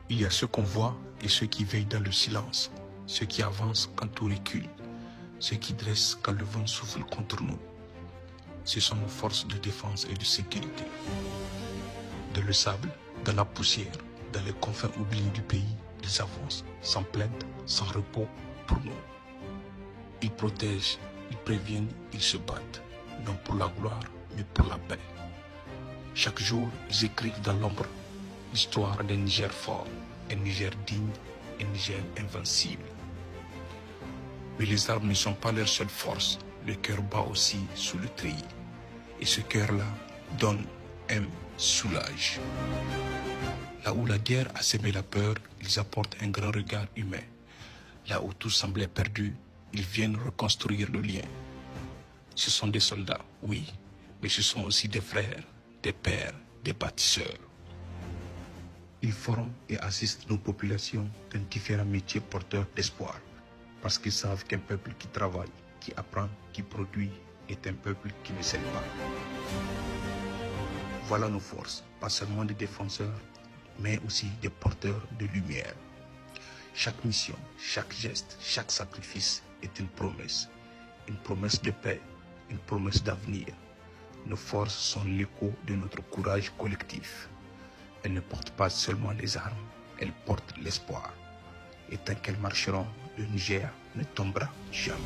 Il y a ceux qu'on voit et ceux qui veillent dans le silence, ceux qui avancent quand tout recule, ceux qui dressent quand le vent souffle contre nous. Ce sont nos forces de défense et de sécurité. Dans le sable, dans la poussière, dans les confins oubliés du pays, ils avancent, sans plainte, sans repos, pour nous. Ils protègent, ils préviennent, ils se battent, non pour la gloire, mais pour la paix. Chaque jour, ils écrivent dans l'ombre l'histoire d'un Niger fort, un Niger digne, un Niger invincible. Mais les armes ne sont pas leur seule force. Le cœur bat aussi sous le treillis. Et ce cœur-là donne, aime, soulage. Là où la guerre a semé la peur, ils apportent un grand regard humain. Là où tout semblait perdu, ils viennent reconstruire le lien. Ce sont des soldats, oui, mais ce sont aussi des frères, des pères, des bâtisseurs. Ils forment et assistent nos populations dans différents métiers porteurs d'espoir, parce qu'ils savent qu'un peuple qui travaille, qui apprend, qui produit, est un peuple qui ne scelle pas. Voilà nos forces, pas seulement des défenseurs, mais aussi des porteurs de lumière. Chaque mission, chaque geste, chaque sacrifice est une promesse de paix, une promesse d'avenir. Nos forces sont l'écho de notre courage collectif. Elles ne portent pas seulement les armes, elles portent l'espoir. Et tant qu'elles marcheront, le Niger ne tombera jamais.